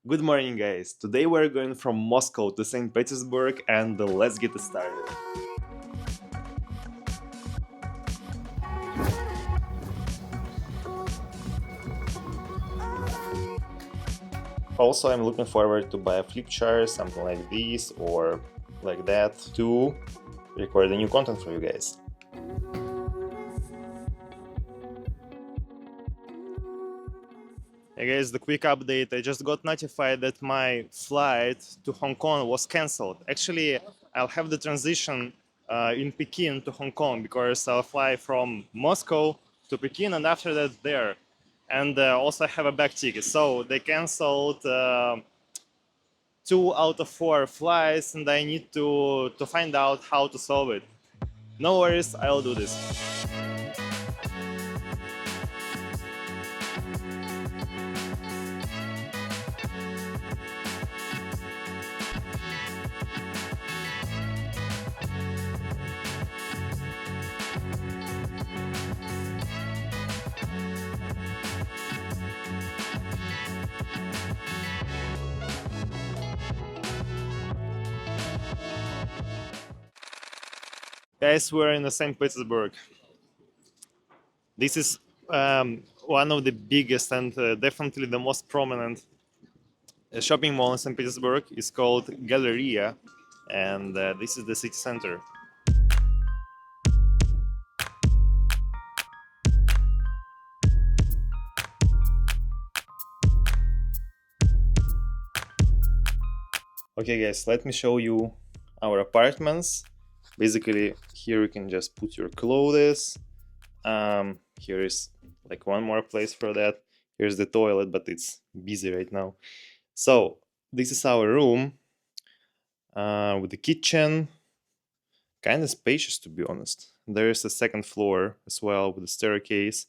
Good morning, guys. Today we're going from Moscow to Saint Petersburg and let's get started. Also, I'm looking forward to buy a flip chart, something like this or like that to record a new content for you guys. Hey guys, the quick update. I just got notified that my flight to Hong Kong was cancelled. Actually, I'll have the transition in Peking to Hong Kong because I'll fly from Moscow to Peking and after that there. And also I have a back ticket. So they cancelled 2 out of 4 flights and I need to find out how to solve it. No worries, I'll do this. Guys, we're in St. Petersburg. This is one of the biggest and definitely the most prominent shopping mall in St. Petersburg. It's called Galleria, and this is the city center. Okay, guys, let me show you our apartments. Basically, here you can just put your clothes. Here is like one more place for that. Here's the toilet, but it's busy right now. So this is our room with the kitchen. Kind of spacious, to be honest. There is a second floor as well with a staircase.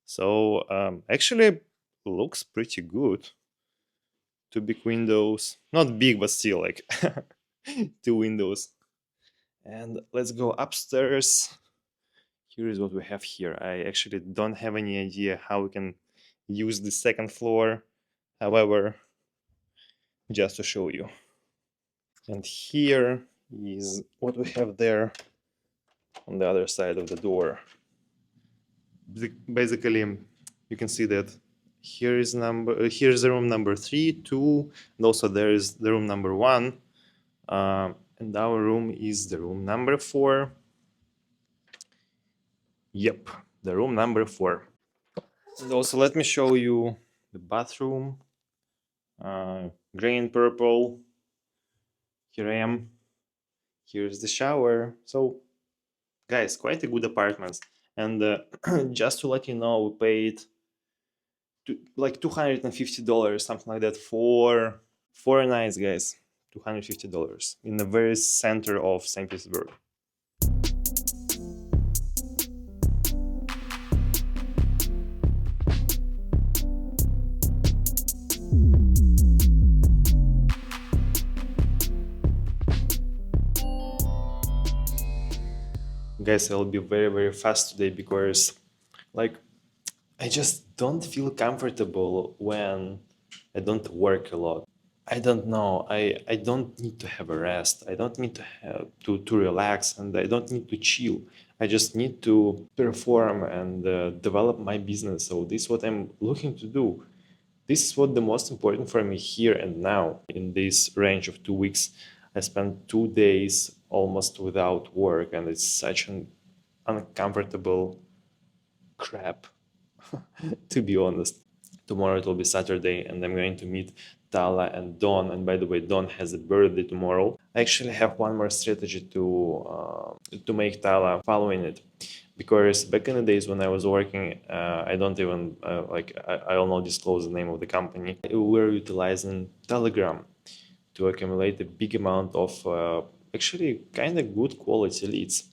So actually looks pretty good. 2 big windows, not big, but still like 2 windows. And let's go upstairs. Here is what we have here. I actually don't have any idea how we can use the second floor. However, just to show you. And here is what we have there on the other side of the door. Basically, you can see that here's the room number 3, 2, and also there is the room number 1. And our room is the room number 4. Yep, the room number 4. And also let me show you the bathroom. Gray and purple. Here I am. Here's the shower. So, guys, quite a good apartment. And just to let you know, we paid like $250, something like that, for 4 nights, guys. $250 in the very center of St. Petersburg. Guys, I'll be very fast today because like I just don't feel comfortable when I don't work a lot. I don't know. I don't need to have a rest. I don't need to have to relax, and I don't need to chill. I just need to perform and develop my business. So this is what I'm looking to do. This is what the most important for me here and now. In this range of 2 weeks, I spent 2 days almost without work, and it's such an uncomfortable crap, to be honest. Tomorrow it will be Saturday, and I'm going to meet Tala and Don. And by the way, Don has a birthday tomorrow. I actually have one more strategy to make Tala following it, because back in the days when I was working, I don't even I will not disclose the name of the company. We were utilizing Telegram to accumulate a big amount of actually kind of good quality leads.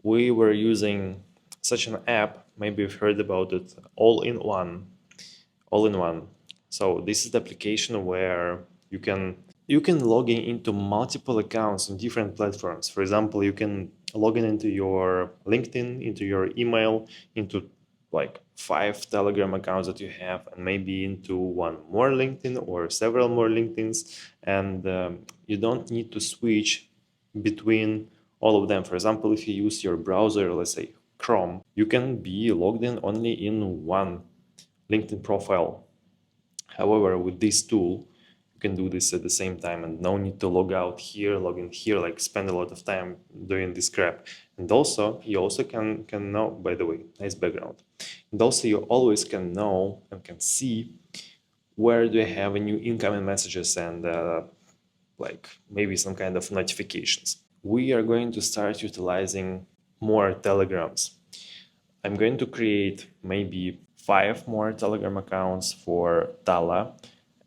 We were using such an app, maybe you've heard about it, all-in-one. So this is the application where you can log in into multiple accounts on different platforms. For example, you can log in into your LinkedIn, into your email, into like 5 Telegram accounts that you have, and maybe into one more LinkedIn or several more LinkedIns. And you don't need to switch between all of them. For example, if you use your browser, let's say Chrome, you can be logged in only in one LinkedIn profile. However, with this tool, you can do this at the same time, and no need to log out here, log in here, like spend a lot of time doing this crap. And also, you also can know, by the way, nice background. And also, you always can know and can see where do I have new incoming messages and like maybe some kind of notifications. We are going to start utilizing more Telegrams. I'm going to create maybe 5 more Telegram accounts for Tala,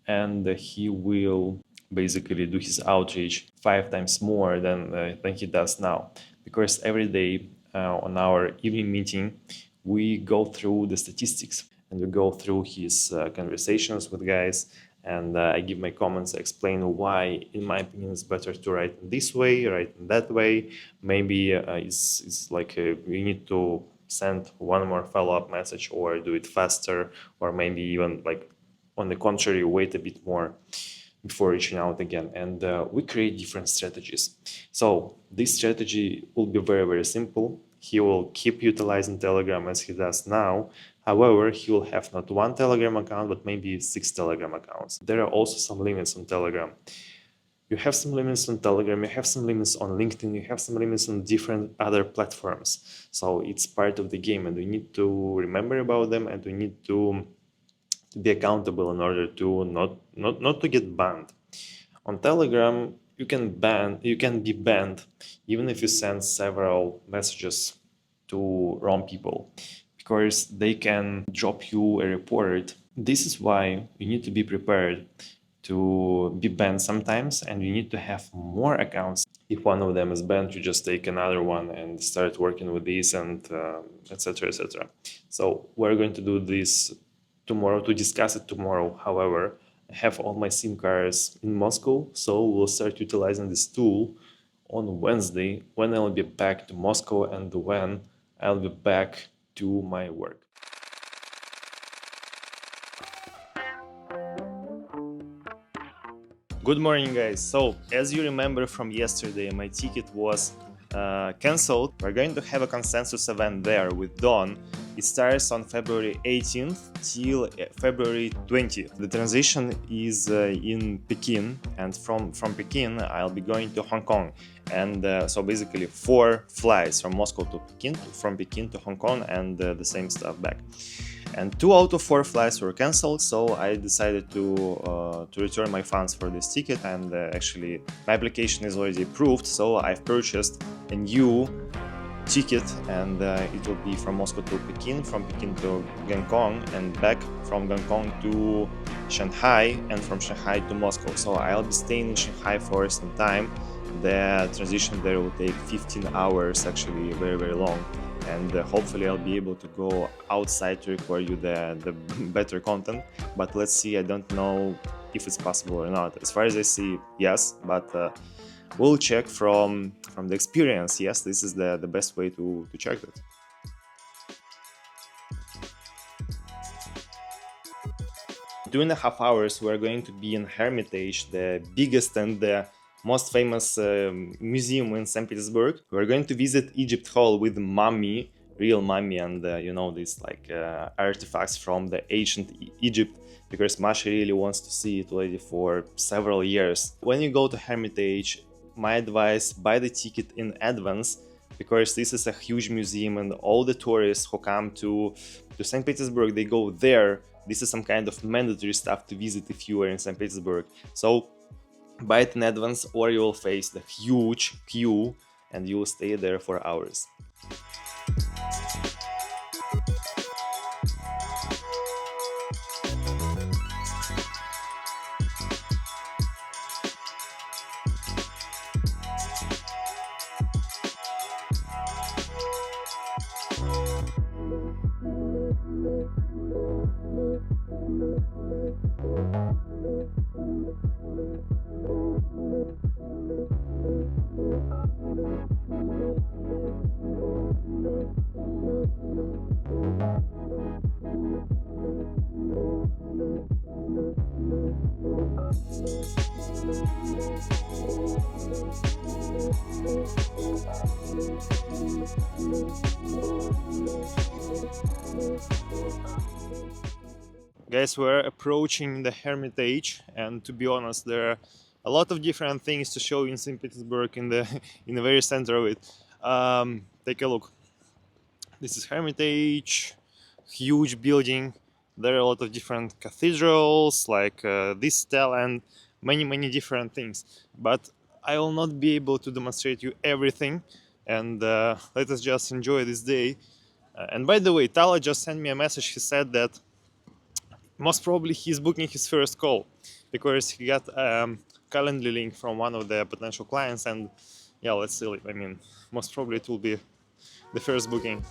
and he will basically do his outreach 5 times more than he does now. Because every day on our evening meeting, we go through the statistics and we go through his conversations with guys, and I give my comments, I explain why, in my opinion, it's better to write in this way, write in that way. Maybe it's like we need to send one more follow-up message or do it faster, or maybe even like on the contrary, wait a bit more before reaching out again. And we create different strategies. So this strategy will be very, very simple. He will keep utilizing Telegram as he does now. However, he will have not one Telegram account, but maybe 6 Telegram accounts. There are also some limits on Telegram. You have some limits on Telegram, you have some limits on LinkedIn, you have some limits on different other platforms. So it's part of the game, and we need to remember about them, and we need to be accountable in order to not to get banned. On Telegram, you can be banned even if you send several messages to wrong people, because they can drop you a report. This is why you need to be prepared to be banned sometimes, and you need to have more accounts. If one of them is banned, you just take another one and start working with these, and etc, etc. So we're going to do this tomorrow, to discuss it tomorrow. However, I have all my SIM cards in Moscow, so we'll start utilizing this tool on Wednesday, when I'll be back to Moscow and when I'll be back to my work. Good morning, guys. So, as you remember from yesterday, my ticket was cancelled. We're going to have a consensus event there with Dawn. It starts on February 18th till February 20th. The transition is in Pekin, and from Pekin I'll be going to Hong Kong. And so basically 4 flights from Moscow to Pekin, from Pekin to Hong Kong, and the same stuff back. And 2 out of 4 flights were cancelled, so I decided to return my funds for this ticket, and actually my application is already approved, so I've purchased a new ticket, and it will be from Moscow to Pekin, from Pekin to Gangkong, and back from Gangkong to Shanghai, and from Shanghai to Moscow. So I'll be staying in Shanghai for some time. The transition there will take 15 hours, actually very, very long. And hopefully I'll be able to go outside to record you the better content, but let's see. I don't know if it's possible or not. As far as I see, yes, but we'll check from the experience. Yes, this is the best way to check that. In 2.5 hours we're going to be in Hermitage, the biggest and the most famous museum in Saint Petersburg. We're going to visit Egypt Hall with mummy, real mummy, and you know, these like artifacts from the ancient Egypt, because Masha really wants to see it already for several years. When you go to Hermitage, my advice, buy the ticket in advance, because this is a huge museum, and all the tourists who come to St. Petersburg, they go there. This is some kind of mandatory stuff to visit if you are in St. Petersburg. So buy it in advance, or you will face the huge queue and you will stay there for hours. Guys, we're approaching the Hermitage, and to be honest, there are a lot of different things to show in St. Petersburg in the in the very center of it. Take a look. This is Hermitage, huge building. There are a lot of different cathedrals, like this stele, and many different things. But I will not be able to demonstrate you everything, and let us just enjoy this day. And by the way, Tala just sent me a message. He said that most probably he's booking his first call because he got calendar link from one of the potential clients, and yeah, let's see. I mean, most probably it will be the first booking.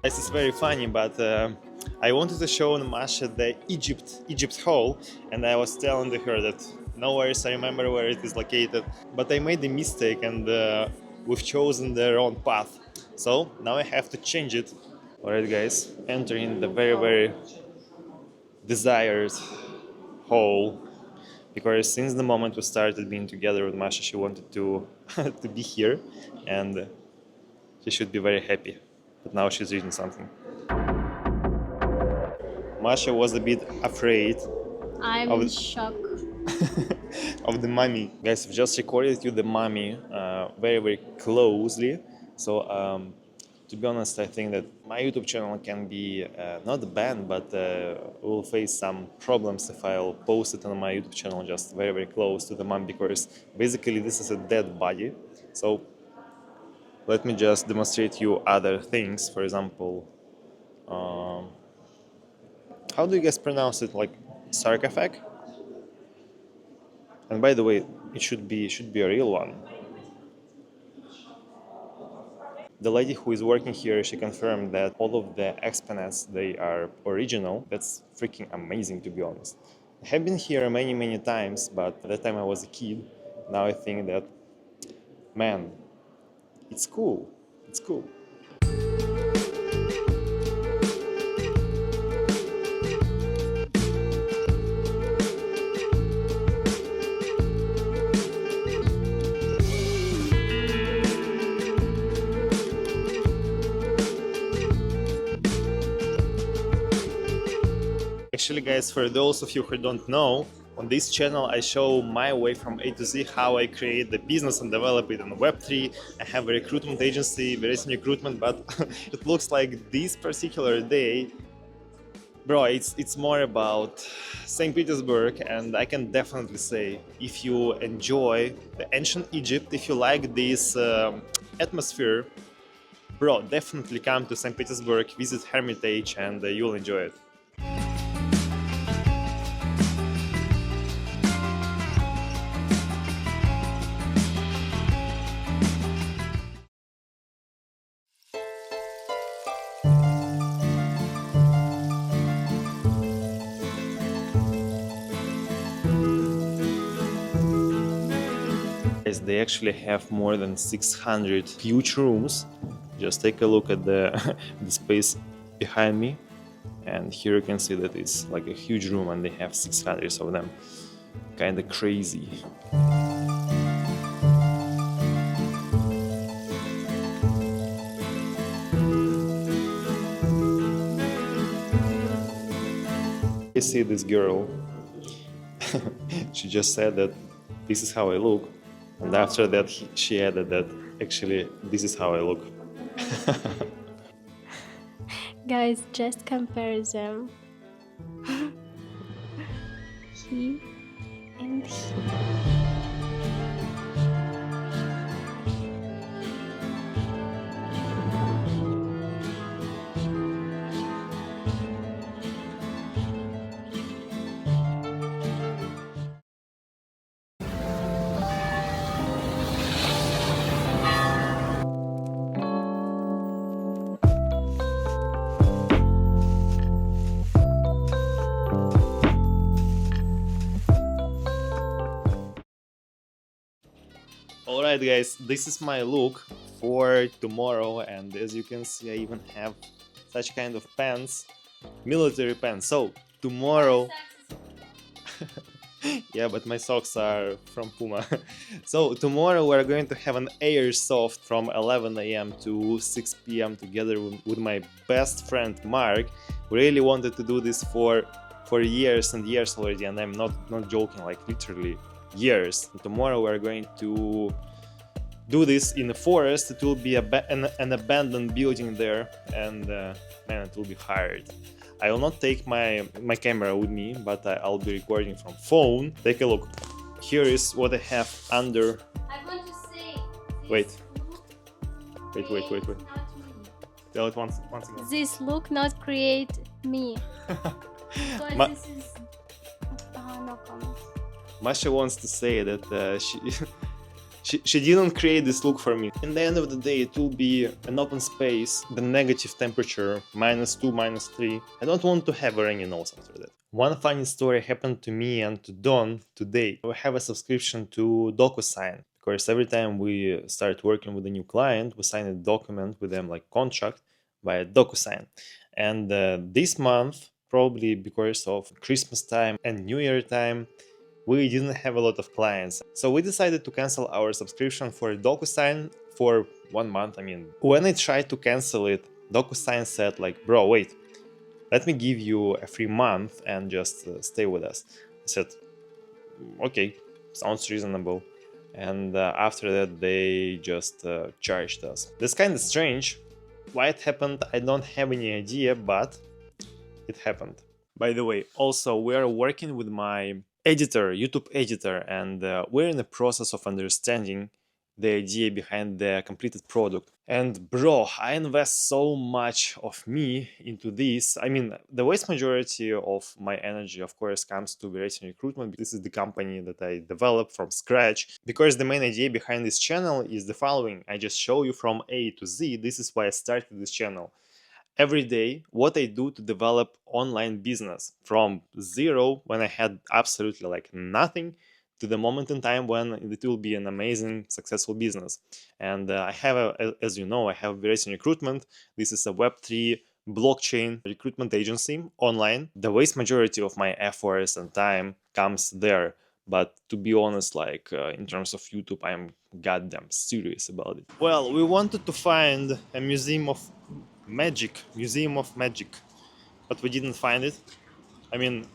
This is very funny, but I wanted to show Masha the Egypt Hall, and I was telling her that no worries, I remember where it is located, but I made a mistake, and we've chosen the wrong path. So now I have to change it. Alright, guys, entering the very desired hall, because since the moment we started being together with Masha, she wanted to to be here, and she should be very happy. But now she's reading something. Masha was a bit afraid I'm of in shock. of the mummy. Guys, I've just recorded you the mummy very closely. So to be honest, I think that my YouTube channel can be not banned, but will face some problems if I'll post it on my YouTube channel just very close to the mummy, because basically this is a dead body. So let me just demonstrate you other things. For example, how do you guys pronounce it? Like sarcophagus? And by the way, it should be a real one. The lady who is working here, she confirmed that all of the exponents, they are original. That's freaking amazing, to be honest. I have been here many times, but at that time I was a kid. Now I think that, man, it's cool. It's cool. Actually, guys, for those of you who don't know, on this channel I show my way from A to Z, how I create the business and develop it on Web3. I have a recruitment agency, Veretin recruitment, but it looks like this particular day, bro, it's more about Saint Petersburg, and I can definitely say, if you enjoy the ancient Egypt, if you like this atmosphere, bro, definitely come to Saint Petersburg, visit Hermitage, and you'll enjoy it. They actually have more than 600 huge rooms. Just take a look at the, the space behind me, and here you can see that it's like a huge room and they have 600 of them. Kinda crazy. I see this girl. She just said that this is how I look. And after that, she added that actually this is how I look. Guys, just compare them. He and he. Alright guys, this is my look for tomorrow, and as you can see I even have such kind of pants, military pants. So tomorrow Yeah, but my socks are from Puma. So tomorrow we're going to have an airsoft from 11 a.m. to 6 p.m. together with my best friend Mark. We really wanted to do this for years and years already, and I'm not joking, like literally years. Tomorrow we're going to do this in the forest. It will be an abandoned building there, and man, it will be hard. I will not take my camera with me, but I'll be recording from phone. Take a look. Here is what I have under. I want to say. Wait. Wait. Tell it once again. This look not create me. So Ma- this is. No comments. Masha wants to say that she didn't create this look for me. In the end of the day, it will be an open space, the negative temperature, -2, -3. I don't want to have a rainy nose after that. One funny story happened to me and to Don today. We have a subscription to DocuSign. Because every time we start working with a new client, we sign a document with them, like contract, via DocuSign. And this month, probably because of Christmas time and New Year time, we didn't have a lot of clients. So we decided to cancel our subscription for DocuSign for 1 month. I mean, when I tried to cancel it, DocuSign said like, bro, wait, let me give you a free month and just stay with us. I said, okay, sounds reasonable. And after that, they just charged us. That's kind of strange. Why it happened, I don't have any idea, but it happened. By the way, also, we are working with my editor, YouTube editor, and we're in the process of understanding the idea behind the completed product. And bro, I invest so much of me into this. I mean, the vast majority of my energy, of course, comes to Veretin recruitment. This is the company that I developed from scratch, because the main idea behind this channel is the following. I just show you from A to Z. This is why I started this channel. Every day, what I do to develop online business from zero, when I had absolutely like nothing, to the moment in time when it will be an amazing, successful business. And I have, as you know, I have Veretin Recruitment. This is a Web3 blockchain recruitment agency online. The vast majority of my efforts and time comes there. But to be honest, like in terms of YouTube, I'm goddamn serious about it. Well, we wanted to find a museum of magic, but we didn't find it. I mean,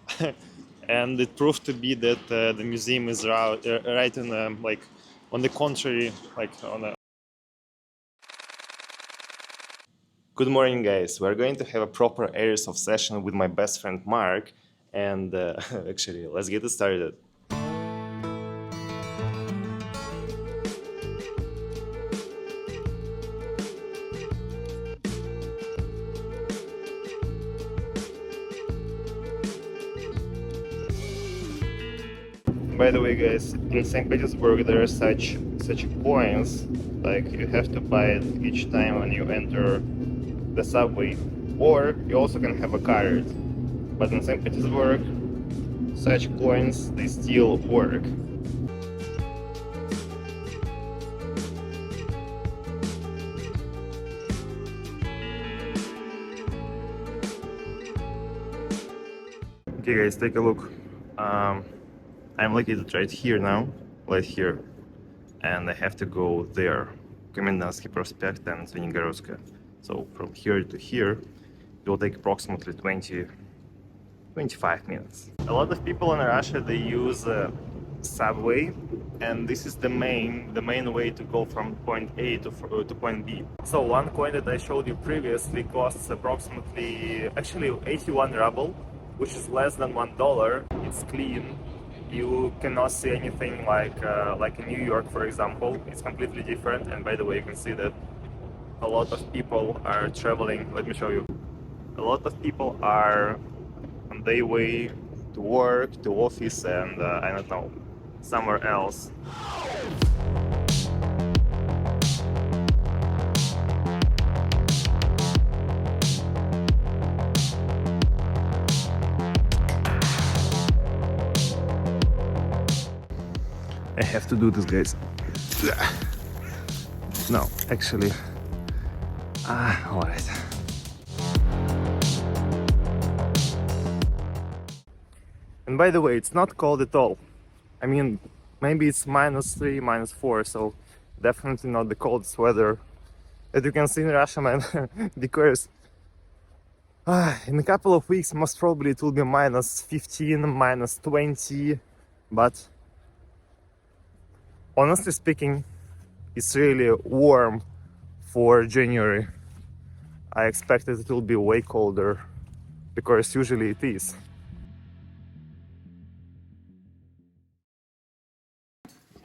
and it proved to be that the museum is right in like on the contrary, like on a. Good morning, guys. We're going to have a proper airsoft session with my best friend Mark, and actually, let's get it started. By the way, guys, in Saint Petersburg there are such coins, like you have to buy it each time when you enter the subway, or you also can have a card. But in Saint Petersburg, such coins, they still work. Okay, guys, take a look. I'm located right here now, right here, and I have to go there, Komendansky Prospect and Zvenigorодskaya. So from here to here, it will take approximately 25 minutes. A lot of people in Russia, they use subway, and this is the main way to go from point A to point B. So one coin that I showed you previously costs approximately, actually 81 ruble, which is less than $1. It's clean. You cannot see anything like in New York, for example. It's completely different. And by the way, you can see that a lot of people are traveling. Let me show you. A lot of people are on their way to work, to office, and I don't know, somewhere else. I have to do this, guys. No, actually, all right. And by the way, it's not cold at all. I mean, maybe it's -3, -4, so definitely not the coldest weather that you can see in Russia, man. Because in a couple of weeks, most probably it will be -15, -20. But honestly speaking, it's really warm for January. I expected it will be way colder because usually it is.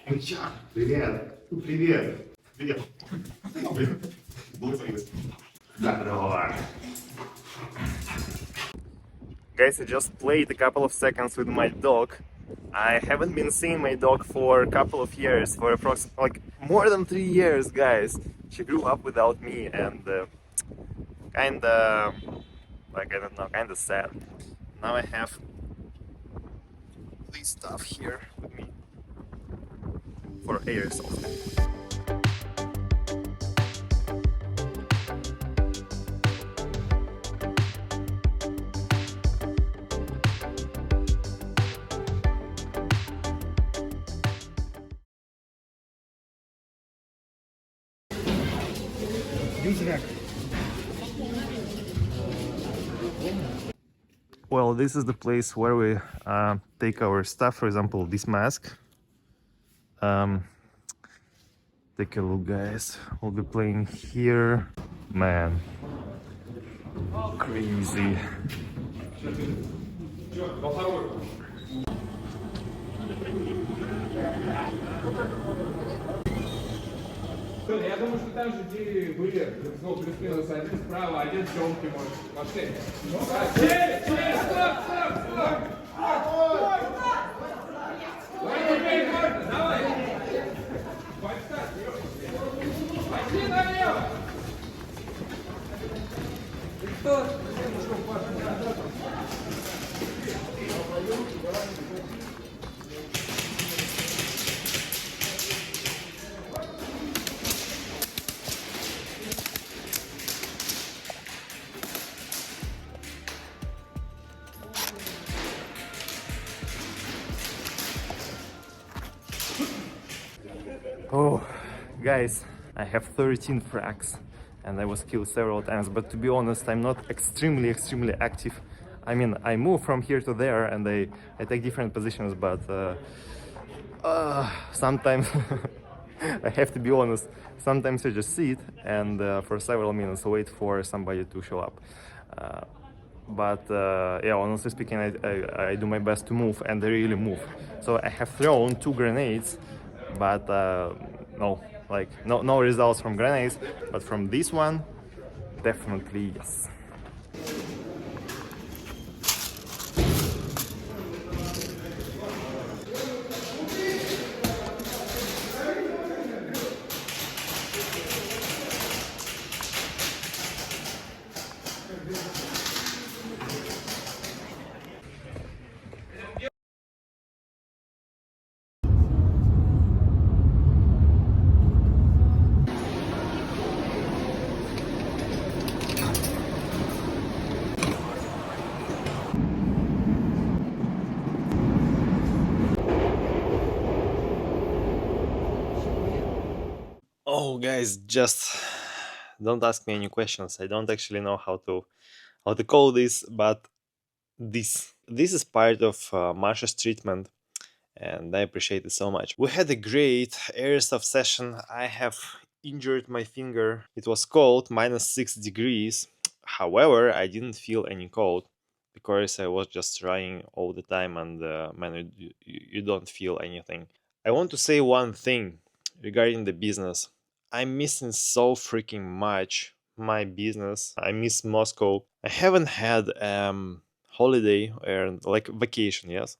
Привет! Привет! Привет! Здорово! Guys, I just played a couple of seconds with my dog. I haven't been seeing my dog for a couple of years, for approximately like more than 3 years, guys. She grew up without me and kinda like I don't know, kinda sad. Now I have this stuff here with me for airsoft. Well, this is the place where we take our stuff. For example, this mask. Um, Take a look, guys. We'll be playing here. Man, crazy. Я думаю, что там же где были, ну, плюс-минус один справа, один в темке может. Пошли. Стоп, стоп, стоп! Давай! Подстать, пошли налево! Ты кто? Oh, guys, I have 13 frags and I was killed several times, but to be honest, I'm not extremely active. I mean, I move from here to there and I take different positions, but sometimes I have to be honest, sometimes I just sit and for several minutes wait for somebody to show up. Uh, but yeah, honestly speaking, I do my best to move and I really move. So I have thrown 2 grenades, but no, like no results from grenades, but from this one, definitely yes. Oh, guys, just don't ask me any questions. I don't actually know how to call this, but this is part of Marsha's treatment, and I appreciate it so much. We had a great airsoft session. I have injured my finger. It was cold, -6 degrees. However, I didn't feel any cold because I was just running all the time, and man, you don't feel anything. I want to say one thing regarding the business. I'm missing so freaking much my business. I miss Moscow. I haven't had holiday or like vacation, yes,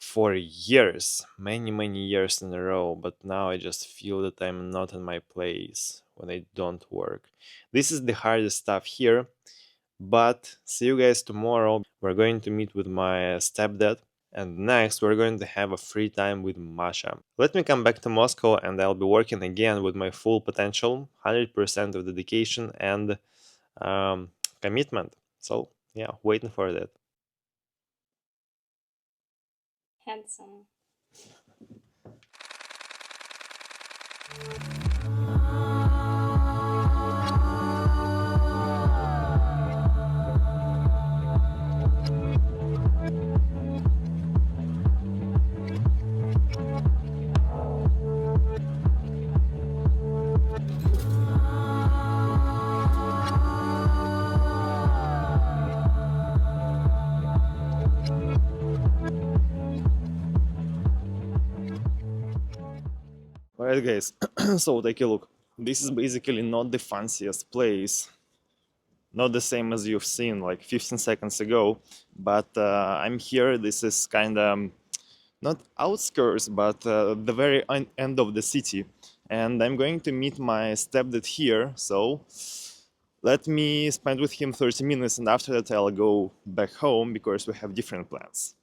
for years, many years in a row, but now I just feel that I'm not in my place when I don't work. This is the hardest stuff here, but see you guys tomorrow. We're going to meet with my stepdad, and next we're going to have a free time with Masha. Let me come back to Moscow and I'll be working again with my full potential, 100% of dedication and commitment. So yeah, waiting for that. handsome. Alright, guys, so take a look. This is basically not the fanciest place, not the same as you've seen like 15 seconds ago, but I'm here. This is kind of not outskirts, but the very end of the city. And I'm going to meet my stepdad here, so let me spend with him 30 minutes, and after that I'll go back home because we have different plans.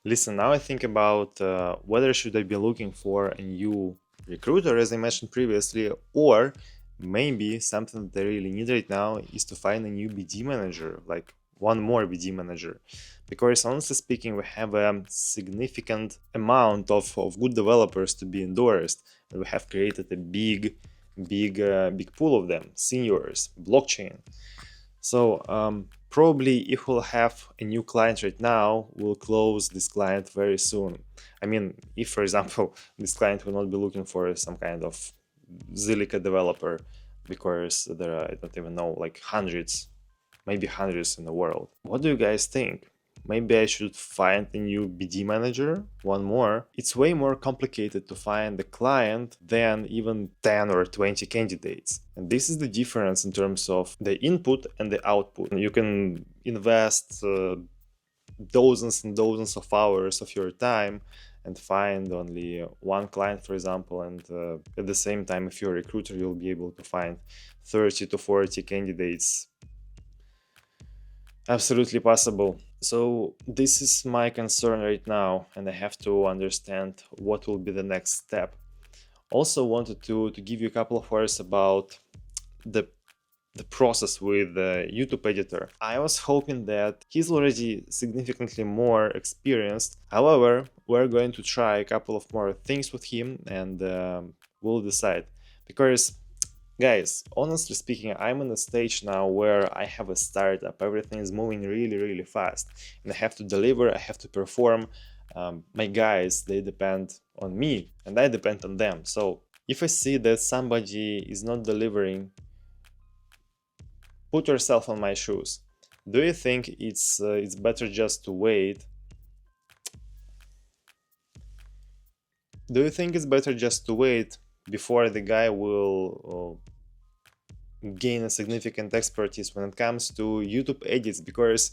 Listen, now I think about whether should I be looking for a new recruiter, as I mentioned previously, or maybe something that I really need right now is to find a new BD manager, like one more BD manager. Because honestly speaking, we have a significant amount of good developers to be endorsed, and we have created a big pool of them, seniors, blockchain. So probably if we'll have a new client right now, we'll close this client very soon. I mean, if for example, this client will not be looking for some kind of Zilliqa developer, because there are, I don't even know, like hundreds, maybe hundreds in the world. What do you guys think? Maybe I should find a new BD manager, one more. It's way more complicated to find a client than even 10 or 20 candidates. And this is the difference in terms of the input and the output. You can invest dozens and dozens of hours of your time and find only one client, for example, and at the same time, if you're a recruiter, you'll be able to find 30 to 40 candidates. Absolutely possible. So this is my concern right now, and I have to understand what will be the next step. Also wanted to give you a couple of words about the process with the YouTube editor. I was hoping that he's already significantly more experienced. However, we're going to try a couple of more things with him, and we'll decide. Because guys, honestly speaking, I'm in a stage now where I have a startup. Everything is moving really fast, and I have to deliver, I have to perform. My guys, they depend on me, and I depend on them. So if I see that somebody is not delivering, put yourself on my shoes. Do you think it's better just to wait? Do you think it's better just to wait before the guy will gain a significant expertise when it comes to YouTube edits? Because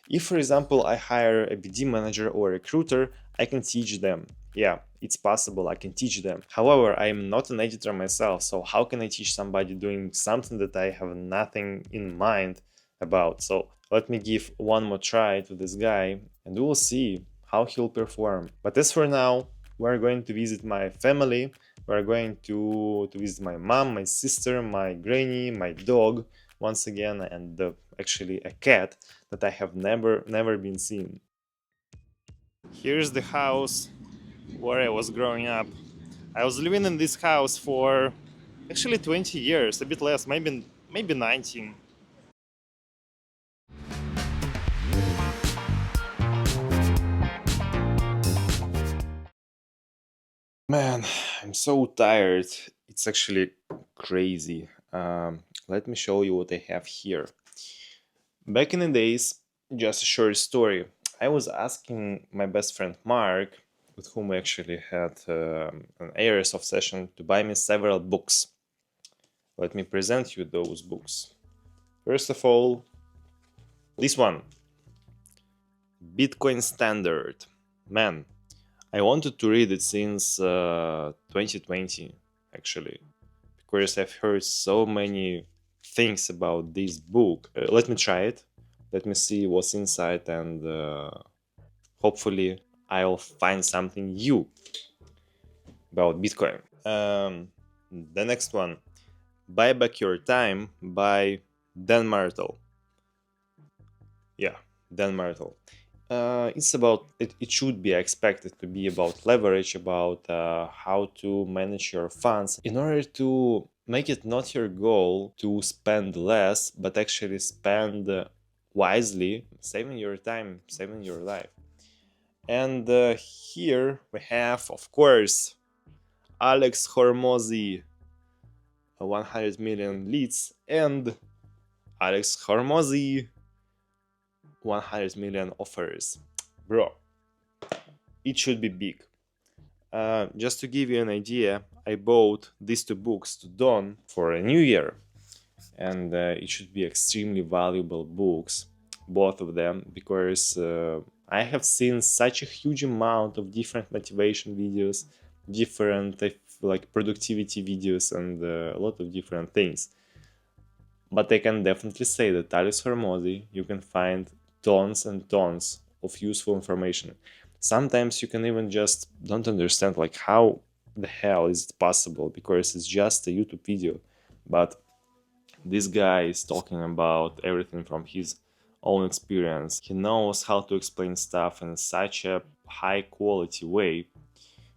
if, for example, I hire a BD manager or a recruiter, I can teach them. Yeah, it's possible, I can teach them. However, I am not an editor myself, so how can I teach somebody doing something that I have nothing in mind about? So let me give one more try to this guy, and we will see how he'll perform. But as for now, we're going to visit my family. We're going to visit my mom, my sister, my granny, my dog once again, and actually a cat that I have never been seen. Here's the house where I was growing up. I was living in this house for actually 20 years, a bit less, maybe 19. Man, I'm so tired. It's actually crazy. Let me show you what I have here. Back in the days, just a short story. I was asking my best friend Mark, with whom I actually had an Airsoft session, to buy me several books. Let me present you those books. First of all, this one, Bitcoin Standard. Man, I wanted to read it since 2020, actually, because I've heard so many things about this book. Let me try it. Let me see what's inside, and hopefully I'll find something new. about Bitcoin. The next one, Buy Back Your Time by Dan Martel. Yeah, Dan Martel. It's about it should be expected to be about leverage, about how to manage your funds in order to make it not your goal to spend less, but actually spend wisely, saving your time, saving your life. And here we have, of course, Alex Hormozy, 100 million leads, and Alex Hormozy, 100 million offers. Bro, it should be big. Just to give you an idea, I bought these two books to Don for a new year, and it should be extremely valuable books, both of them, because I have seen such a huge amount of different motivation videos, different like productivity videos, and a lot of different things. But I can definitely say that Alex Hormozy, you can find tons and tons of useful information. Sometimes you can even just don't understand like how the hell is it possible, because it's just a YouTube video. But this guy is talking about everything from his own experience. He knows how to explain stuff in such a high quality way.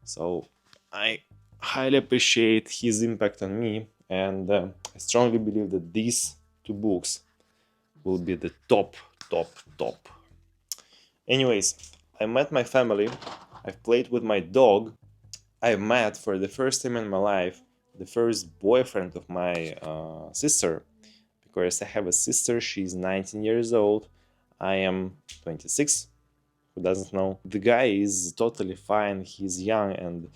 So I highly appreciate his impact on me, and I strongly believe that these two books will be the top. Anyways, I met my family, I've played with my dog, I met for the first time in my life the first boyfriend of my sister, because I have a sister, she's 19 years old, I am 26, who doesn't know. The guy is totally fine, he's young, and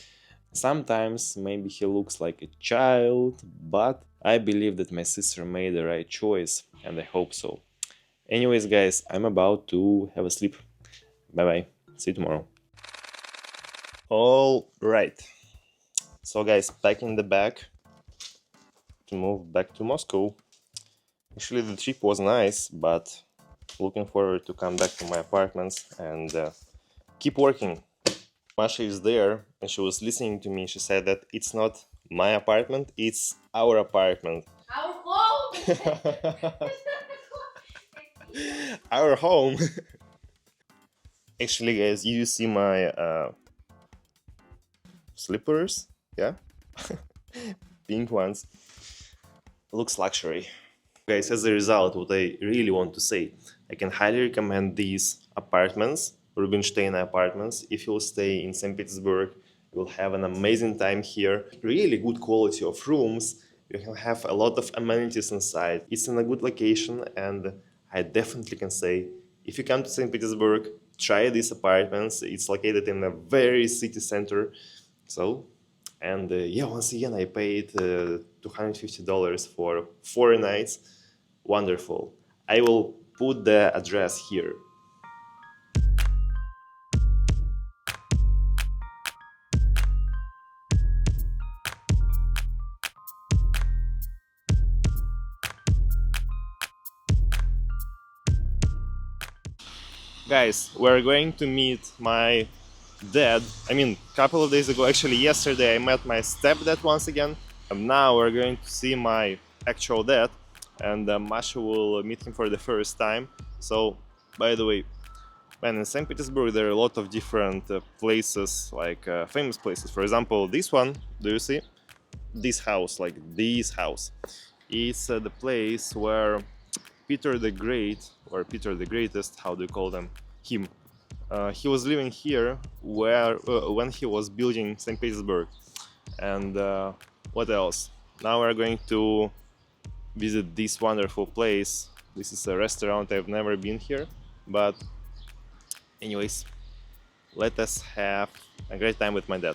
sometimes maybe he looks like a child, but I believe that my sister made the right choice, and I hope so. Anyways, guys, I'm about to have a sleep. Bye bye. See you tomorrow. All right. So, guys, packing the bag to move back to Moscow. Actually, the trip was nice, but looking forward to come back to my apartments and keep working. Masha is there and she was listening to me. She said that it's not my apartment, it's our apartment. Our home! Our home. Actually, guys, you see my slippers? Yeah? Pink ones. Looks luxury. Guys, as a result, what I really want to say, I can highly recommend these apartments, Rubinstein apartments. If you'll stay in St. Petersburg, you'll have an amazing time here. Really good quality of rooms. You can have a lot of amenities inside. It's in a good location, and I definitely can say, if you come to St. Petersburg, try these apartments. It's located in a very city center. So, and yeah, once again, I paid $250 for 4 nights. Wonderful. I will put the address here. Guys, we're going to meet my dad. I mean, a couple of days ago, actually yesterday, I met my stepdad once again. And now we're going to see my actual dad. And Masha will meet him for the first time. So, by the way, man, in St. Petersburg there are a lot of different places, like famous places. For example, this one, do you see? This house, like this house. It's the place where Peter the Great, or Peter the Greatest, how do you call them? Him. He was living here where when he was building St. Petersburg. And what else? Now we're going to visit this wonderful place. This is a restaurant, I've never been here, but anyways, let us have a great time with my dad.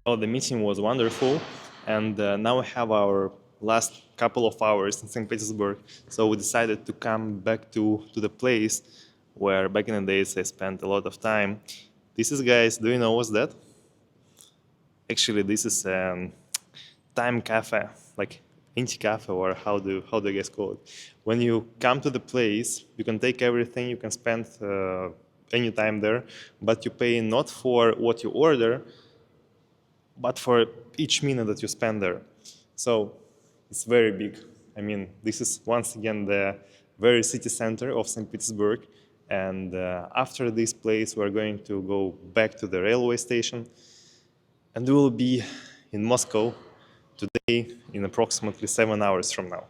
Oh, the meeting was wonderful, and now we have our last couple of hours in St. Petersburg. So we decided to come back to the place where back in the days I spent a lot of time. This is, guys, do you know what's that? Actually, this is time cafe, like inti cafe, or how do you guys call it? When you come to the place, you can take everything, you can spend any time there, but you pay not for what you order, but for each minute that you spend there. So it's very big. I mean, this is once again the very city center of St. Petersburg. And after this place, we're going to go back to the railway station. And we will be in Moscow today in approximately 7 hours from now.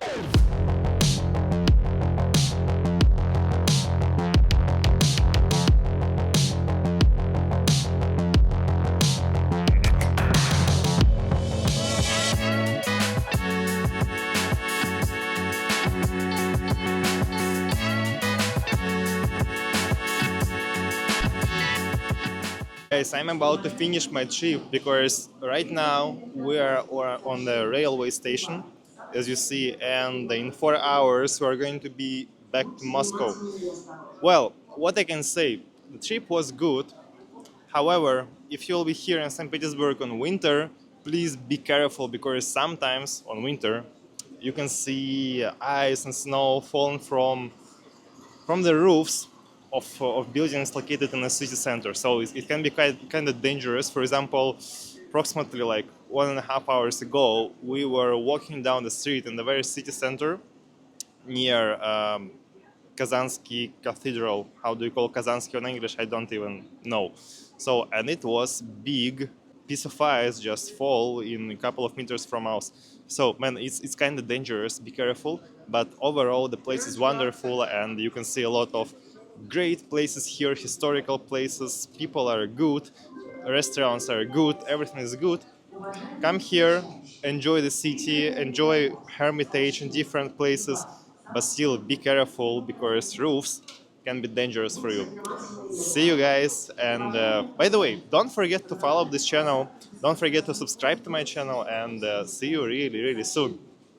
Guys, I'm about to finish my trip because right now we are on the railway station, as you see, and in 4 hours we are going to be back to Moscow. Well, what I can say, the trip was good. However, if you'll be here in St. Petersburg on winter, please be careful because sometimes on winter you can see ice and snow falling from the roofs of buildings located in the city center. So it can be kind of dangerous. For example, approximately like 1.5 hours ago, we were walking down the street in the very city center near Kazansky Cathedral. How do you call Kazansky in English? I don't even know. So, and it was big piece of ice just fall in a couple of meters from us. So, man, it's kind of dangerous. Be careful. But overall, the place is wonderful, and you can see a lot of great places here, historical places. People are good, restaurants are good, everything is good. Come here, enjoy the city, enjoy Hermitage in different places, but still be careful because roofs can be dangerous for you. See you guys, and by the way, don't forget to follow this channel, don't forget to subscribe to my channel, and see you really, really soon.